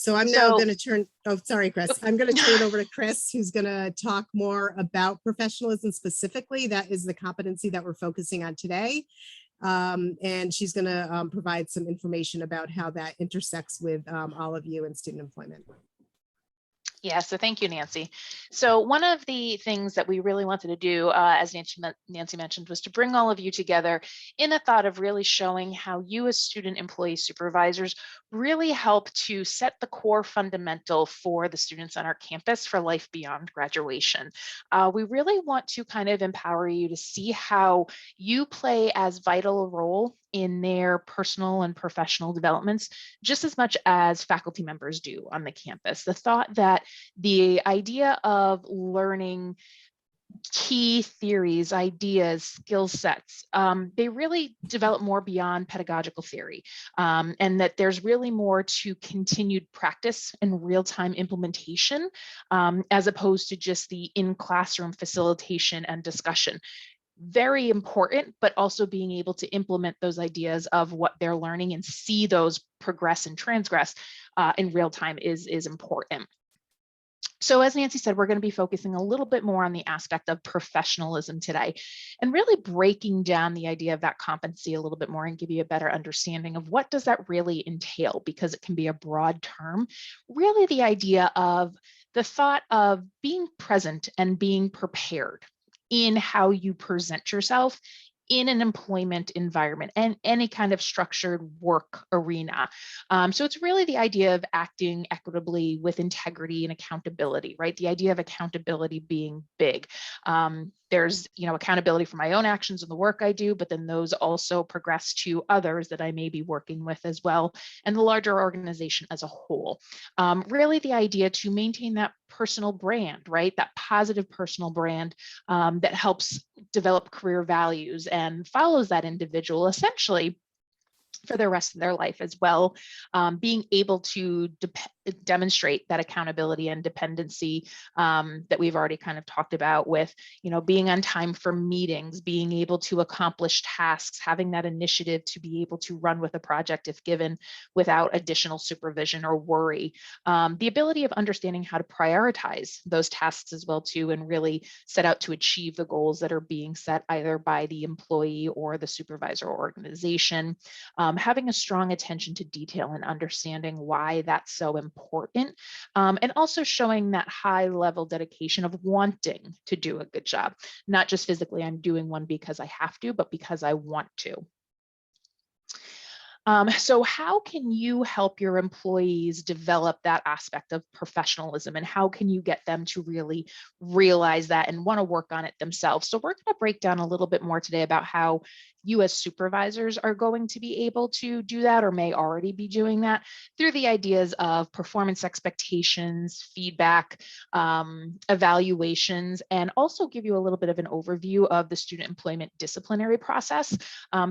So I'm now going to turn, oh, sorry, Chris. I'm going to turn it over to Chris, who's going to talk more about professionalism specifically. That is the competency that we're focusing on today. And she's going to provide some information about how that intersects with all of you in student employment. Yeah, so thank you, Nancy. So one of the things that we really wanted to do, as Nancy mentioned, was to bring all of you together in a thought of really showing how you as student employee supervisors really help to set the core fundamental for the students on our campus for life beyond graduation. We really want to kind of empower you to see how you play as vital a role in their personal and professional developments, just as much as faculty members do on the campus. The thought that the idea of learning key theories, ideas, skill sets, they really develop more beyond pedagogical theory, and that there's really more to continued practice and real-time implementation, as opposed to just the in-classroom facilitation and discussion. Very important, but also being able to implement those ideas of what they're learning and see those progress and transgress in real time is important. So as Nancy said, we're going to be focusing a little bit more on the aspect of professionalism today and really breaking down the idea of that competency a little bit more and give you a better understanding of what does that really entail, because it can be a broad term. Really the idea of the thought of being present and being prepared in how you present yourself in an employment environment and any kind of structured work arena. So it's really the idea of acting equitably with integrity and accountability, right? The idea of accountability being big. There's, accountability for my own actions and the work I do, but then those also progress to others that I may be working with as well, and the larger organization as a whole. Really the idea to maintain that personal brand, right? That positive personal brand that helps develop career values and follows that individual essentially for the rest of their life as well, being able to demonstrate that accountability and dependency that we've already kind of talked about with, being on time for meetings, being able to accomplish tasks, having that initiative to be able to run with a project if given without additional supervision or worry, the ability of understanding how to prioritize those tasks as well too, and really set out to achieve the goals that are being set either by the employee or the supervisor or organization. Having a strong attention to detail and understanding why that's so important, and also showing that high level dedication of wanting to do a good job, not just physically, I'm doing one because I have to, but because I want to. So how can you help your employees develop that aspect of professionalism, and how can you get them to really realize that and want to work on it themselves? So we're going to break down a little bit more today about how you as supervisors are going to be able to do that, or may already be doing that, through the ideas of performance expectations, feedback, evaluations, and also give you a little bit of an overview of the student employment disciplinary process,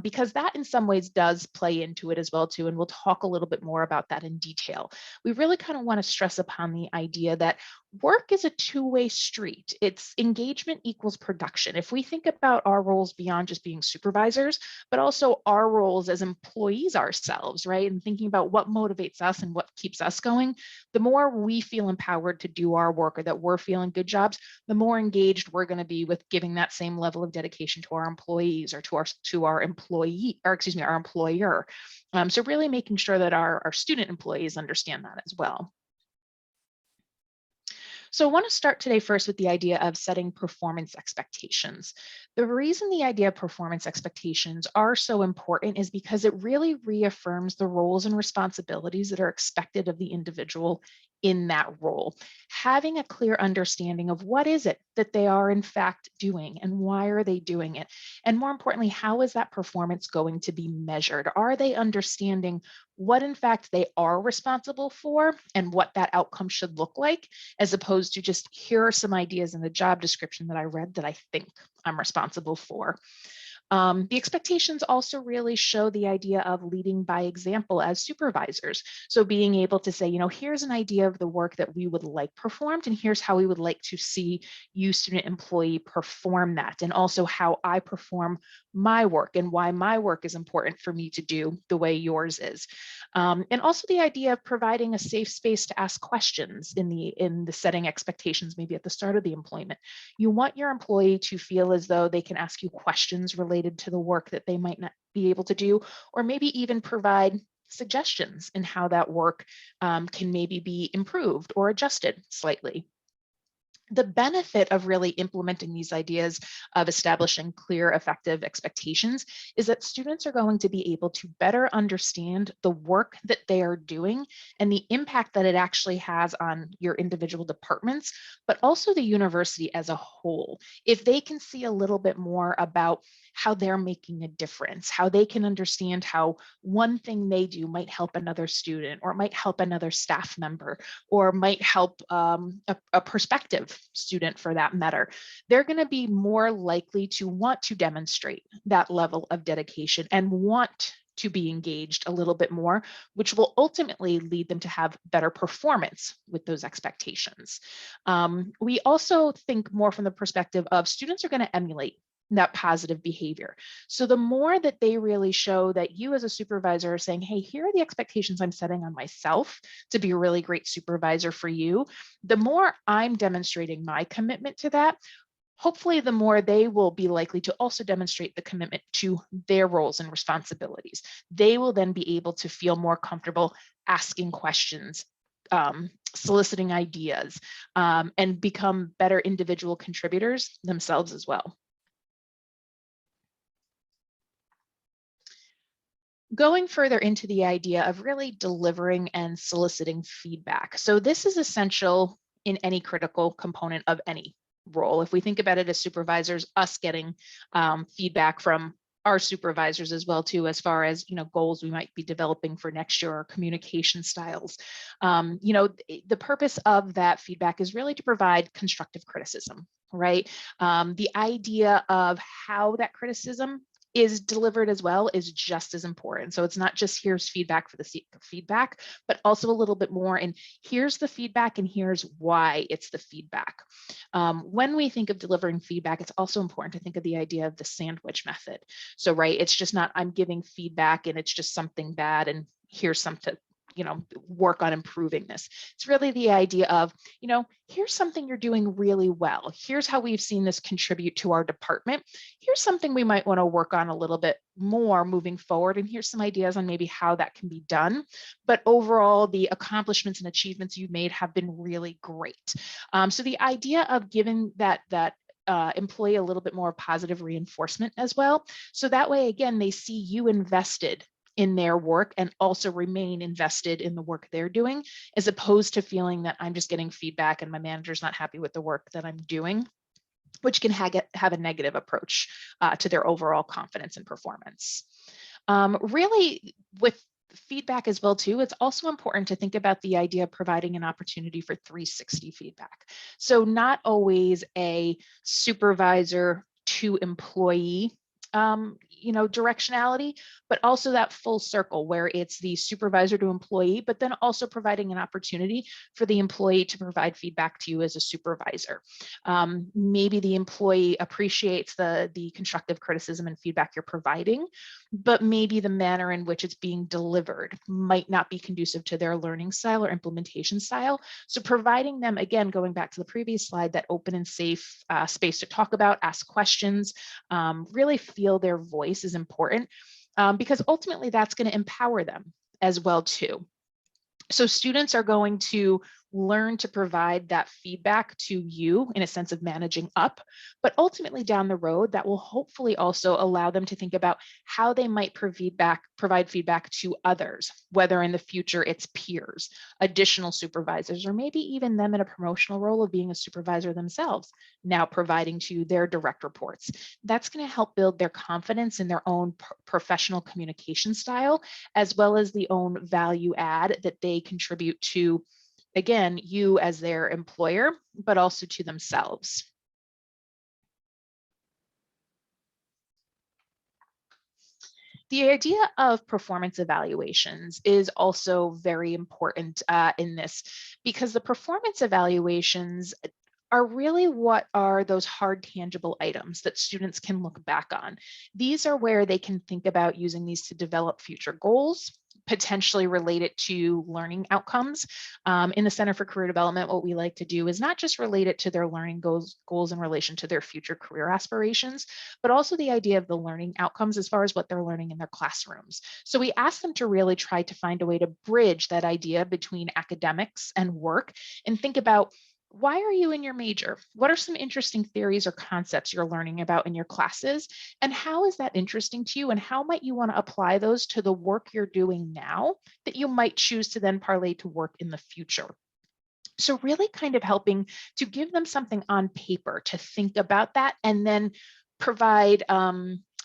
because that in some ways does play into it as well too, and we'll talk a little bit more about that in detail. We really kind of want to stress upon the idea that work is a two-way street. It's engagement equals production. If we think about our roles beyond just being supervisors, but also our roles as employees ourselves, right? And thinking about what motivates us and what keeps us going, the more we feel empowered to do our work, or that we're feeling good jobs, the more engaged we're going to be with giving that same level of dedication to our employees or to our employee, or excuse me, our employer. So really making sure that our student employees understand that as well. So I want to start today first with the idea of setting performance expectations. The reason the idea of performance expectations are so important is because it really reaffirms the roles and responsibilities that are expected of the individual in that role. Having a clear understanding of what is it that they are in fact doing and why are they doing it? And more importantly, how is that performance going to be measured? Are they understanding what in fact they are responsible for and what that outcome should look like, as opposed to just, here are some ideas in the job description that I read that I think I'm responsible for. The expectations also really show the idea of leading by example as supervisors. So being able to say, here's an idea of the work that we would like performed, and here's how we would like to see you, student employee, perform that, and also how I perform my work and why my work is important for me to do the way yours is. And also the idea of providing a safe space to ask questions in the setting expectations, maybe at the start of the employment. You want your employee to feel as though they can ask you questions related to the work that they might not be able to do, or maybe even provide suggestions in how that work can maybe be improved or adjusted slightly. The benefit of really implementing these ideas of establishing clear, effective expectations is that students are going to be able to better understand the work that they are doing and the impact that it actually has on your individual departments, but also the university as a whole. If they can see a little bit more about how they're making a difference, how they can understand how one thing they do might help another student, or it might help another staff member, or might help a prospective student for that matter, they're going to be more likely to want to demonstrate that level of dedication and want to be engaged a little bit more, which will ultimately lead them to have better performance with those expectations. We also think more from the perspective of students are going to emulate that positive behavior. So the more that they really show that you as a supervisor are saying, hey, here are the expectations I'm setting on myself to be a really great supervisor for you, the more I'm demonstrating my commitment to that, hopefully the more they will be likely to also demonstrate the commitment to their roles and responsibilities. They will then be able to feel more comfortable asking questions, soliciting ideas, and become better individual contributors themselves as well. Going further into the idea of really delivering and soliciting feedback. So this is essential in any critical component of any role. If we think about it as supervisors, us getting feedback from our supervisors as well too, as far as goals we might be developing for next year or communication styles. The purpose of that feedback is really to provide constructive criticism, right? The idea of how that criticism is delivered as well is just as important. So it's not just here's feedback for the sake of feedback, but also a little bit more and here's the feedback and here's why it's the feedback. When we think of delivering feedback, it's also important to think of the idea of the sandwich method. So, right, it's just not I'm giving feedback and it's just something bad and here's something work on improving this. It's really the idea of, here's something you're doing really well. Here's how we've seen this contribute to our department. Here's something we might want to work on a little bit more moving forward. And here's some ideas on maybe how that can be done. But overall, the accomplishments and achievements you've made have been really great. So the idea of giving that employee a little bit more positive reinforcement as well. So that way, again, they see you invested in their work and also remain invested in the work they're doing, as opposed to feeling that I'm just getting feedback and my manager's not happy with the work that I'm doing, which can have a negative approach to their overall confidence and performance. Really, with feedback as well too, it's also important to think about the idea of providing an opportunity for 360 feedback. So not always a supervisor to employee directionality, but also that full circle where it's the supervisor to employee, but then also providing an opportunity for the employee to provide feedback to you as a supervisor. Maybe the employee appreciates the constructive criticism and feedback you're providing, but maybe the manner in which it's being delivered might not be conducive to their learning style or implementation style. So providing them, again, going back to the previous slide, that open and safe space to talk about, ask questions, really feel their voice is important, because ultimately that's going to empower them as well too. So students are going to learn to provide that feedback to you in a sense of managing up, but ultimately down the road, that will hopefully also allow them to think about how they might provide feedback to others, whether in the future it's peers, additional supervisors, or maybe even them in a promotional role of being a supervisor themselves, now providing to their direct reports. That's going to help build their confidence in their own professional communication style, as well as the own value add that they contribute to, again, you as their employer, but also to themselves. The idea of performance evaluations is also very important in this, because the performance evaluations are really what are those hard, tangible items that students can look back on. These are where they can think about using these to develop future goals, potentially related to learning outcomes. In the Center for Career Development, what we like to do is not just relate it to their learning goals in relation to their future career aspirations, but also the idea of the learning outcomes as far as what they're learning in their classrooms. So we ask them to really try to find a way to bridge that idea between academics and work, and think about, why are you in your major? What are some interesting theories or concepts you're learning about in your classes? And how is that interesting to you? And how might you want to apply those to the work you're doing now that you might choose to then parlay to work in the future? So really kind of helping to give them something on paper to think about that, and then provide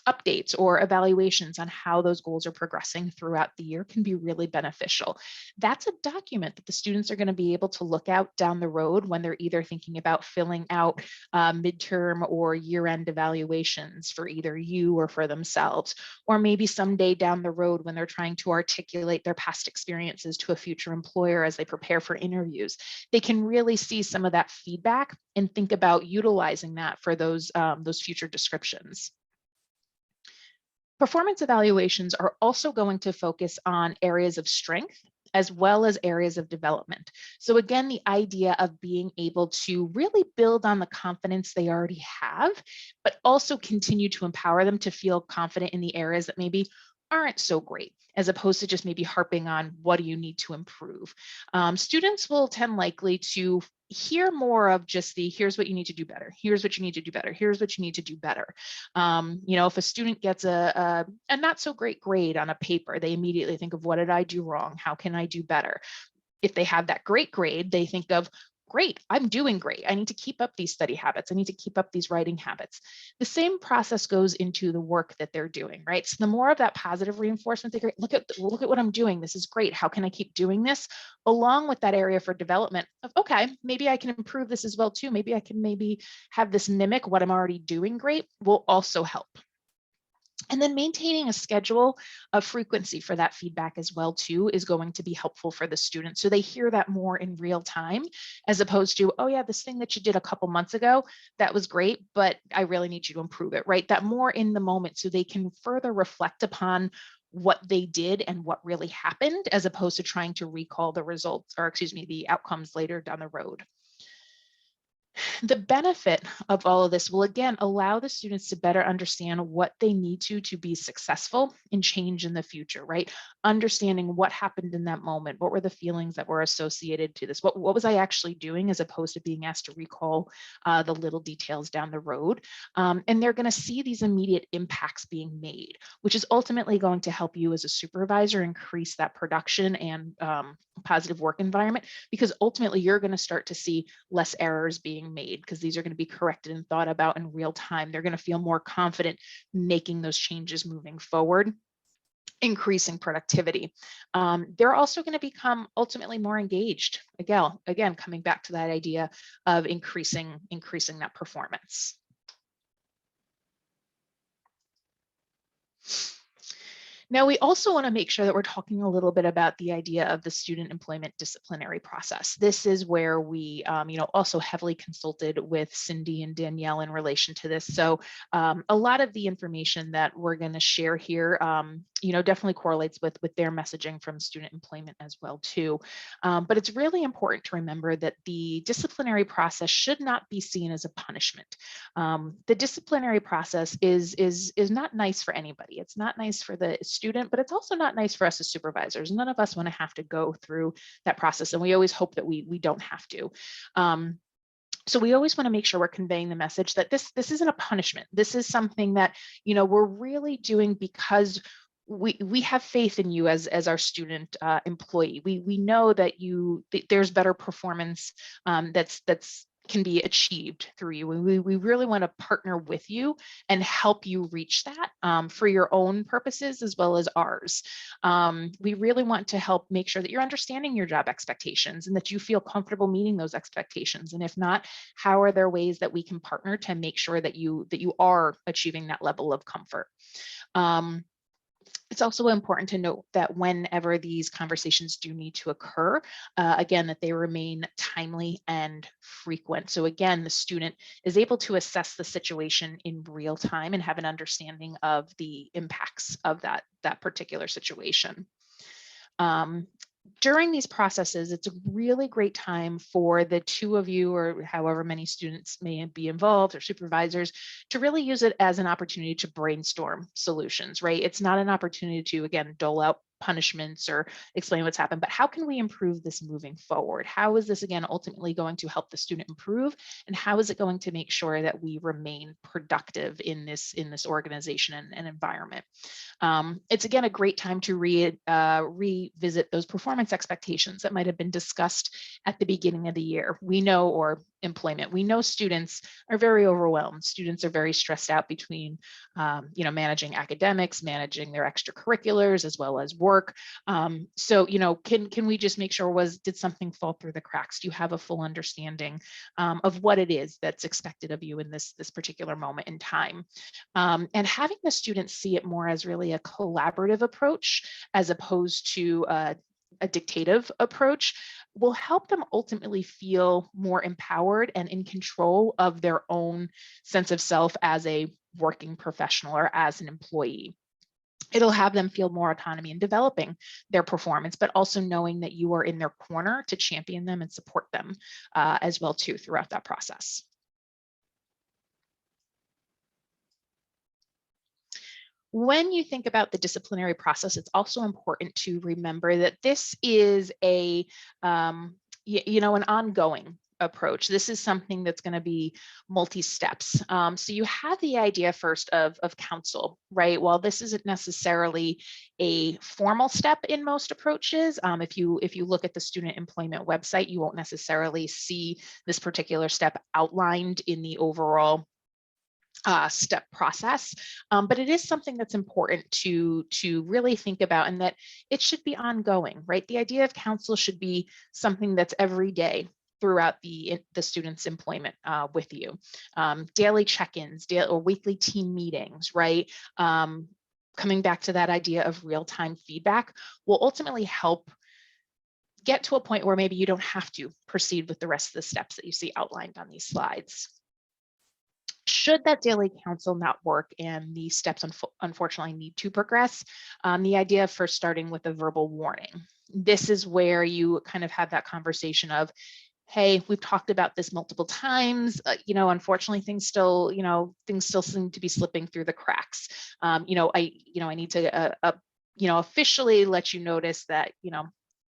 updates or evaluations on how those goals are progressing throughout the year can be really beneficial. That's a document that the students are going to be able to look out down the road when they're either thinking about filling out midterm or year-end evaluations for either you or for themselves, or maybe someday down the road when they're trying to articulate their past experiences to a future employer as they prepare for interviews. They can really see some of that feedback and think about utilizing that for those future descriptions. Performance evaluations are also going to focus on areas of strength as well as areas of development. So again, the idea of being able to really build on the confidence they already have, but also continue to empower them to feel confident in the areas that maybe aren't so great, as opposed to just maybe harping on what do you need to improve. Students will tend likely to hear more of just the, here's what you need to do better, here's what you need to do better, here's what you need to do better. If a student gets a not so great grade on a paper, they immediately think of, what did I do wrong? How can I do better? If they have that great grade, they think of, great, I'm doing great. I need to keep up these study habits. I need to keep up these writing habits. The same process goes into the work that they're doing, right? So the more of that positive reinforcement, they look at what I'm doing. This is great. How can I keep doing this? Along with that area for development of, okay, maybe I can improve this as well too. Maybe I can have this mimic what I'm already doing great, will also help. And then maintaining a schedule of frequency for that feedback as well too is going to be helpful for the student. So they hear that more in real time, as opposed to, oh yeah, this thing that you did a couple months ago, that was great, but I really need you to improve it, right? That more in the moment, so they can further reflect upon what they did and what really happened, as opposed to trying to recall the results, or excuse me, the outcomes later down the road. The benefit of all of this will again allow the students to better understand what they need to be successful in change in the future, right? Understanding what happened in that moment, what were the feelings that were associated to this, what was I actually doing, as opposed to being asked to recall the little details down the road. And they're going to see these immediate impacts being made, which is ultimately going to help you as a supervisor increase that production and positive work environment, because ultimately you're going to start to see less errors being made, because these are going to be corrected and thought about in real time. They're going to feel more confident making those changes moving forward, increasing productivity. They're also going to become ultimately more engaged. Again, coming back to that idea of increasing that performance. Now, we also want to make sure that we're talking a little bit about the idea of the student employment disciplinary process. This is where we, also heavily consulted with Cindy and Danielle in relation to this. So a lot of the information that we're going to share here, definitely correlates with their messaging from student employment as well too. But it's really important to remember that the disciplinary process should not be seen as a punishment. The disciplinary process is not nice for anybody. It's not nice for the student, but it's also not nice for us as supervisors. None of us want to have to go through that process, and we always hope that we don't have to. So we always want to make sure we're conveying the message that this isn't a punishment. This is something that, we're really doing because we have faith in you as our student employee. We know that there's better performance that's can be achieved through you. We really want to partner with you and help you reach that for your own purposes as well as ours. We really want to help make sure that you're understanding your job expectations and that you feel comfortable meeting those expectations. And if not, how are there ways that we can partner to make sure that you are achieving that level of comfort? It's also important to note that whenever these conversations do need to occur, again, that they remain timely and frequent. So again, the student is able to assess the situation in real time and have an understanding of the impacts of that particular situation. During these processes, it's a really great time for the two of you, or however many students may be involved, or supervisors, to really use it as an opportunity to brainstorm solutions, right? It's not an opportunity to, again, dole out punishments or explain what's happened, but how can we improve this moving forward? How is this, again, ultimately going to help the student improve? And how is it going to make sure that we remain productive in this organization and environment? It's again a great time to revisit those performance expectations that might have been discussed at the beginning of the year. We know, or employment, we know students are very overwhelmed. Students are very stressed out between, managing academics, managing their extracurriculars, as well as work. So, can we just make sure, did something fall through the cracks? Do you have a full understanding of what it is that's expected of you in this particular moment in time? And having the students see it more as really a collaborative approach as opposed to a dictative approach will help them ultimately feel more empowered and in control of their own sense of self as a working professional or as an employee. It'll have them feel more autonomy in developing their performance, but also knowing that you are in their corner to champion them and support them as well too throughout that process. When you think about the disciplinary process, it's also important to remember that this is an ongoing approach. This is something that's going to be multi-steps. So you have the idea first of counsel, right? While this isn't necessarily a formal step in most approaches, if you look at the student employment website, you won't necessarily see this particular step outlined in the overall step process, but it is something that's important to really think about, and that it should be ongoing, right? The idea of counsel should be something that's every day throughout the student's employment with you. Daily check-ins, or weekly team meetings, right? Coming back to that idea of real-time feedback will ultimately help get to a point where maybe you don't have to proceed with the rest of the steps that you see outlined on these slides. Should that daily counsel not work and the steps unfortunately need to progress, the idea for starting with a verbal warning. This is where you kind of have that conversation of, hey, we've talked about this multiple times. Unfortunately, things still seem to be slipping through the cracks. I need to officially let you notice that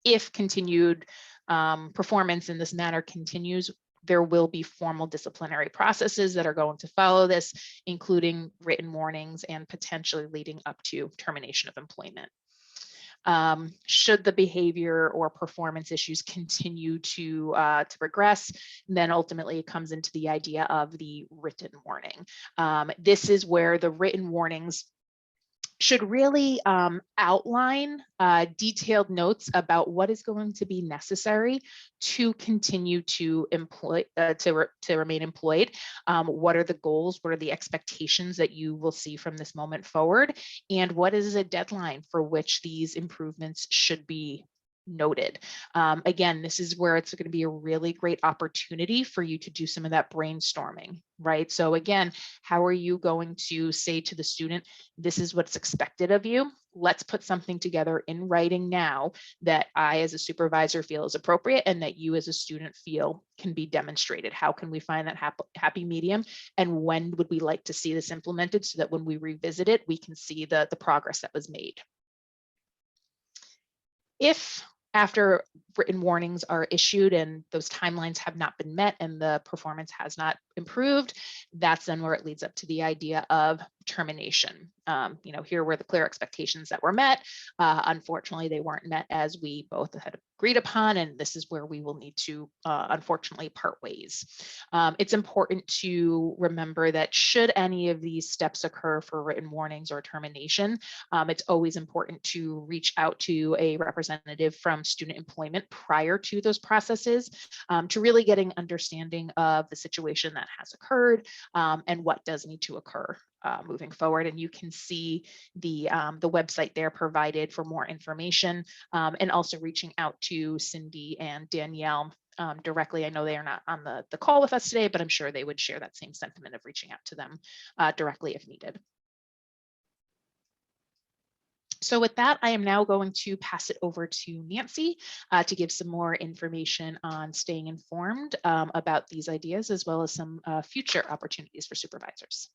if continued performance in this manner continues, there will be formal disciplinary processes that are going to follow this, including written warnings and potentially leading up to termination of employment. Should the behavior or performance issues continue to progress, then ultimately it comes into the idea of the written warning. This is where the written warnings should really outline detailed notes about what is going to be necessary to continue to employ, to remain employed. What are the goals? What are the expectations that you will see from this moment forward? And what is a deadline for which these improvements should be noted? Again, this is where it's going to be a really great opportunity for you to do some of that brainstorming, right? So again, how are you going to say to the student, this is what's expected of you? Let's put something together in writing now that I, as a supervisor, feel is appropriate and that you as a student feel can be demonstrated. How can we find that happy medium? And when would we like to see this implemented so that when we revisit it, we can see the progress that was made? If after written warnings are issued and those timelines have not been met and the performance has not improved, that's then where it leads up to the idea of termination. Here were the clear expectations that were met. Unfortunately, they weren't met as we both had agreed upon, and this is where we will need to, unfortunately, part ways. It's important to remember that should any of these steps occur for written warnings or termination, it's always important to reach out to a representative from student employment prior to those processes to really get an understanding of the situation that has occurred and what does need to occur moving forward. And you can see the website there provided for more information, and also reaching out to Cindy and Danielle directly. I know they are not on the call with us today, but I'm sure they would share that same sentiment of reaching out to them directly if needed. So with that, I am now going to pass it over to Nancy to give some more information on staying informed about these ideas, as well as some future opportunities for supervisors.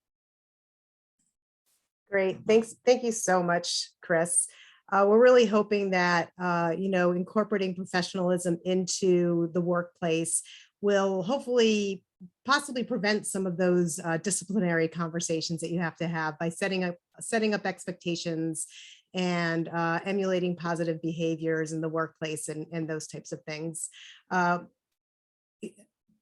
Great. Thanks. Thank you so much, Chris. We're really hoping that, incorporating professionalism into the workplace will hopefully possibly prevent some of those disciplinary conversations that you have to have by setting up expectations and emulating positive behaviors in the workplace and those types of things.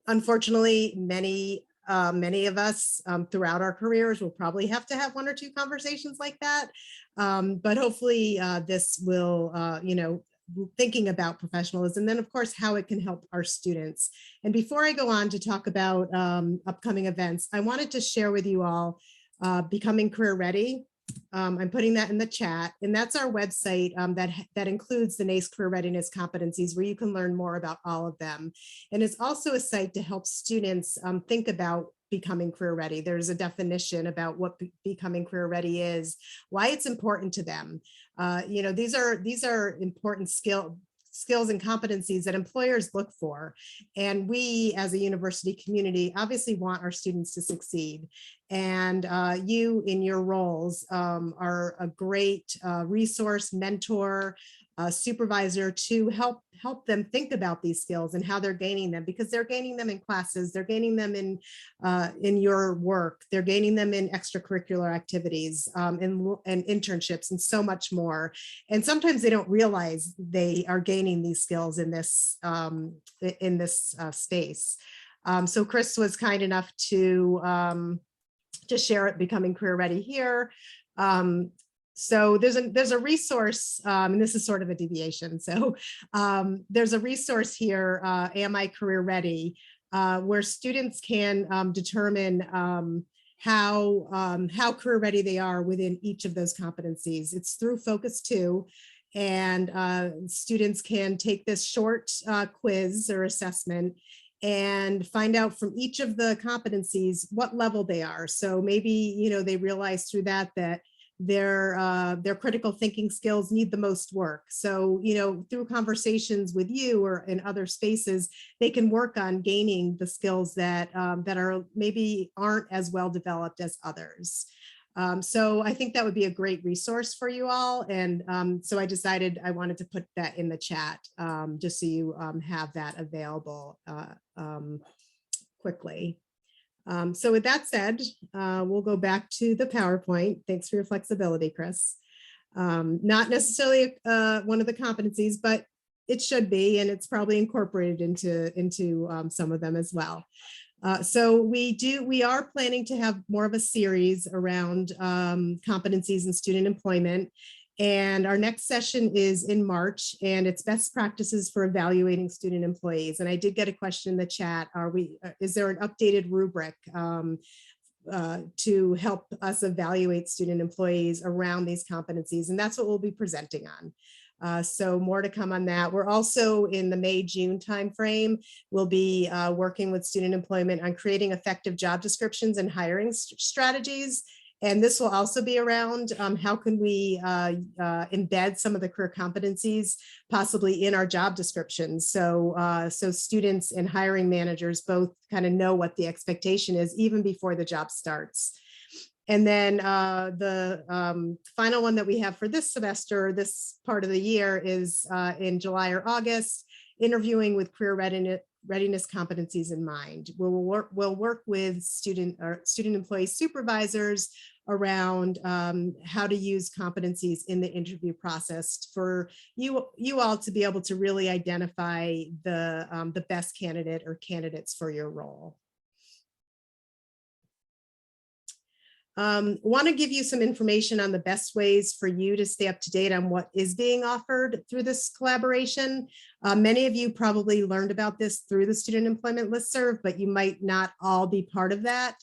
Unfortunately, many of us throughout our careers will probably have to have one or two conversations like that. But hopefully this will, thinking about professionalism, then of course, how it can help our students. And before I go on to talk about upcoming events, I wanted to share with you all Becoming Career Ready. I'm putting that in the chat, and that's our website that includes the NACE Career Readiness Competencies, where you can learn more about all of them. And it's also a site to help students think about becoming career ready. There's a definition about what becoming career ready is, why it's important to them. These are important skills and competencies that employers look for. And we as a university community obviously want our students to succeed. And you in your roles are a great resource, mentor, supervisor to help them think about these skills and how they're gaining them, because they're gaining them in classes, they're gaining them in your work, they're gaining them in extracurricular activities, and internships, and so much more. And sometimes they don't realize they are gaining these skills in this space. So Chris was kind enough to share it, Becoming Career Ready here. So there's a resource, and this is sort of a deviation. So there's a resource here, Am I Career Ready, where students can determine how career ready they are within each of those competencies. It's through Focus 2, and students can take this short quiz or assessment and find out from each of the competencies what level they are. So maybe they realize through that their critical thinking skills need the most work. So, through conversations with you or in other spaces, they can work on gaining the skills that are maybe aren't as well developed as others. So I think that would be a great resource for you all. And so I decided I wanted to put that in the chat just so you have that available quickly. So with that said, we'll go back to the PowerPoint. Thanks for your flexibility, Chris. Not necessarily one of the competencies, but it should be, and it's probably incorporated into some of them as well. So we are planning to have more of a series around competencies in student employment. And our next session is in March, and it's best practices for evaluating student employees. And I did get a question in the chat. Is there an updated rubric to help us evaluate student employees around these competencies? And that's what we'll be presenting on. So more to come on that. We're also in the May-June timeframe. We'll be working with student employment on creating effective job descriptions and hiring strategies. And this will also be around how can we embed some of the career competencies possibly in our job descriptions. So students and hiring managers both kind of know what the expectation is even before the job starts. And then the final one that we have for this semester, this part of the year, is in July or August, interviewing with career readiness competencies in mind. We'll work with student employee supervisors around how to use competencies in the interview process for you all to be able to really identify the best candidate or candidates for your role. Want to give you some information on the best ways for you to stay up to date on what is being offered through this collaboration. Many of you probably learned about this through the Student Employment Listserv, but you might not all be part of that.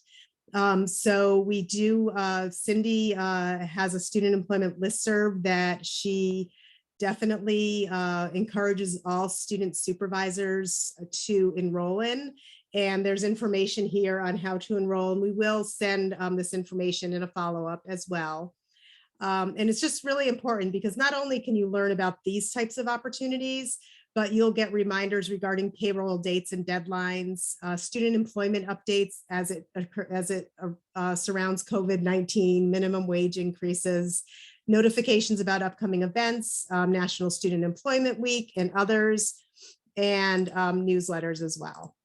So we do, Cindy has a student employment listserv that she definitely encourages all student supervisors to enroll in. And there's information here on how to enroll, and we will send this information in a follow-up as well. And it's just really important because not only can you learn about these types of opportunities, but you'll get reminders regarding payroll dates and deadlines, student employment updates as it surrounds COVID-19, minimum wage increases, notifications about upcoming events, National Student Employment Week and others, and newsletters as well.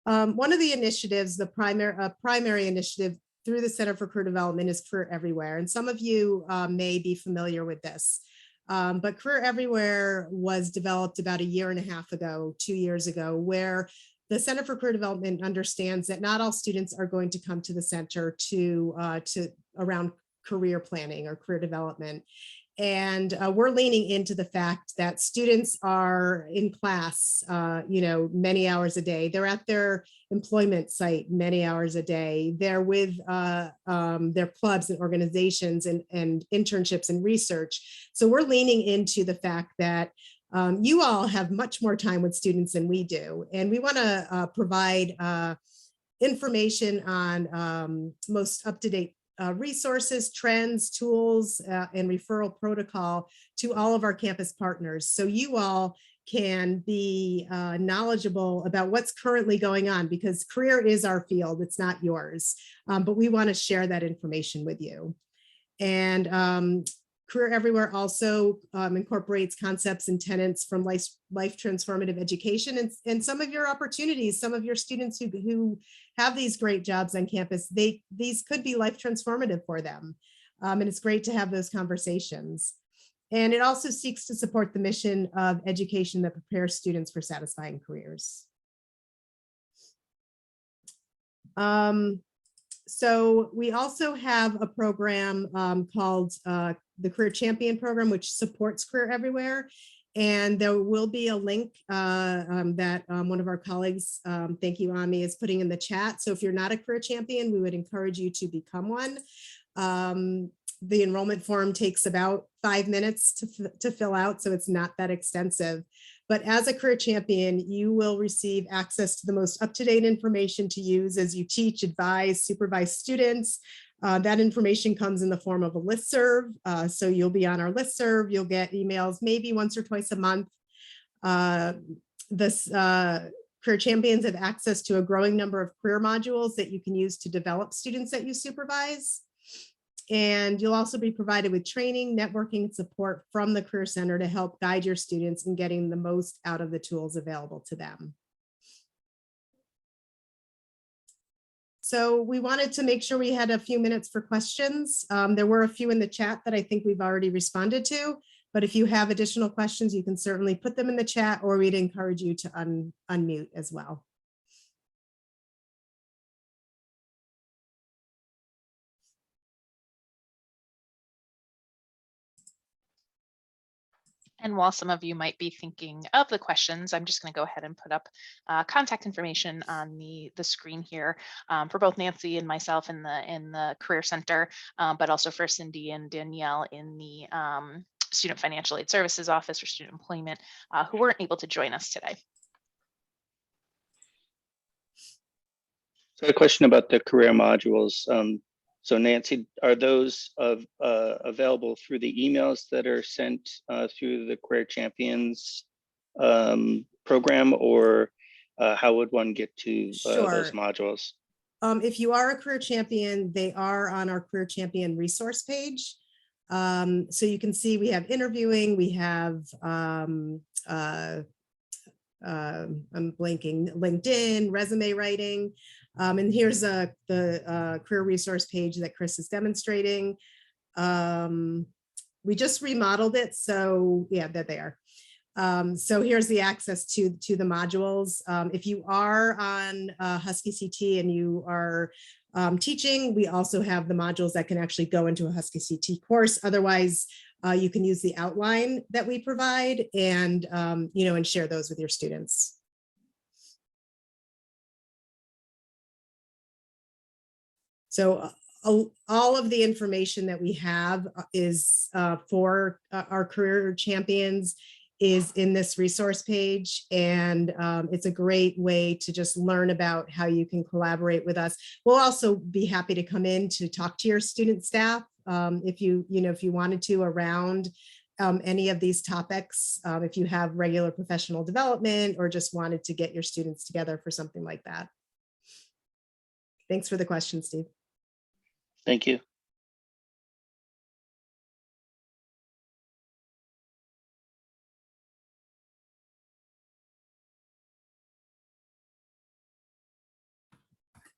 One of the initiatives, the primary initiative through the Center for Career Development is Career Everywhere. And some of you may be familiar with this. But Career Everywhere was developed about 1.5 years ago, 2 years ago, where the Center for Career Development understands that not all students are going to come to the center to around career planning or career development. And we're leaning into the fact that students are in class, many hours a day. They're at their employment site many hours a day. They're with their clubs and organizations and internships and research. So we're leaning into the fact that you all have much more time with students than we do. And we want to provide information on most up-to-date resources, trends, tools, and referral protocol to all of our campus partners. So you all can be knowledgeable about what's currently going on, because career is our field, it's not yours. But we want to share that information with you. And Career Everywhere also incorporates concepts and tenets from life transformative education and some of your opportunities, some of your students who have these great jobs on campus, these could be life transformative for them. And it's great to have those conversations. And it also seeks to support the mission of education that prepares students for satisfying careers. So we also have a program called the Career Champion Program, which supports Career Everywhere. And there will be a link that one of our colleagues, thank you, Ami, is putting in the chat. So if you're not a Career Champion, we would encourage you to become one. The enrollment form takes about 5 minutes to fill out, so it's not that extensive. But as a Career Champion, you will receive access to the most up-to-date information to use as you teach, advise, supervise students. That information comes in the form of a listserv. So you'll be on our listserv. You'll get emails maybe once or twice a month. Career Champions have access to a growing number of career modules that you can use to develop students that you supervise. And you'll also be provided with training, networking, and support from the Career Center to help guide your students in getting the most out of the tools available to them. So we wanted to make sure we had a few minutes for questions. There were a few in the chat that I think we've already responded to, but if you have additional questions, you can certainly put them in the chat, or we'd encourage you to unmute as well. And while some of you might be thinking of the questions, I'm just going to go ahead and put up contact information on the screen here for both Nancy and myself in the Career Center, but also for Cindy and Danielle in the Student Financial Aid Services Office or Student Employment, who weren't able to join us today. So a question about the career modules. So Nancy, are those available through the emails that are sent through the Career Champions program, or how would one get to those modules? If you are a Career Champion, they are on our Career Champion resource page. So you can see we have interviewing, we have, I'm blanking, LinkedIn, resume writing. And here's the career resource page that Chris is demonstrating. We just remodeled it, so yeah, there they are. So here's the access to the modules. If you are on Husky CT and you are teaching, we also have the modules that can actually go into a Husky CT course. Otherwise, you can use the outline that we provide and and share those with your students. So all of the information that we have is for our career champions is in this resource page. And it's a great way to just learn about how you can collaborate with us. We'll also be happy to come in to talk to your student staff if you wanted to around any of these topics, if you have regular professional development or just wanted to get your students together for something like that. Thanks for the question, Steve. Thank you.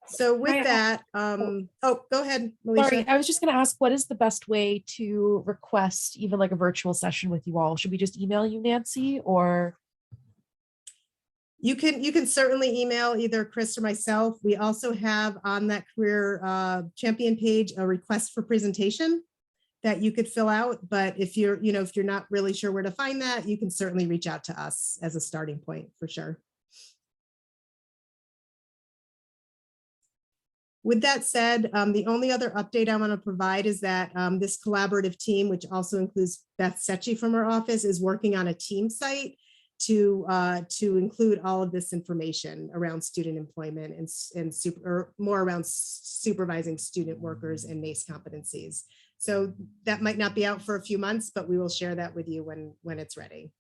So with Right. that, oh, go ahead, Alicia. Sorry, I was just going to ask, what is the best way to request even like a virtual session with you all? Should we just email you, Nancy, or? You can certainly email either Chris or myself. We also have on that career champion page a request for presentation that you could fill out. But if you're not really sure where to find that, you can certainly reach out to us as a starting point for sure. With that said, the only other update I want to provide is that this collaborative team, which also includes Beth Secchi from our office, is working on a team site to include all of this information around student employment and more around supervising student workers and NACE competencies. So that might not be out for a few months, but we will share that with you when it's ready.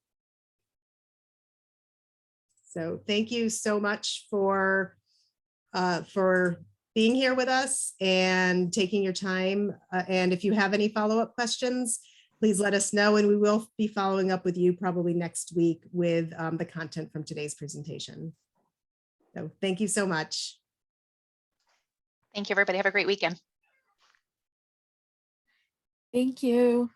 So thank you so much for being here with us and taking your time. And if you have any follow-up questions, please let us know, and we will be following up with you probably next week with the content from today's presentation. So thank you so much. Thank you, everybody. Have a great weekend. Thank you.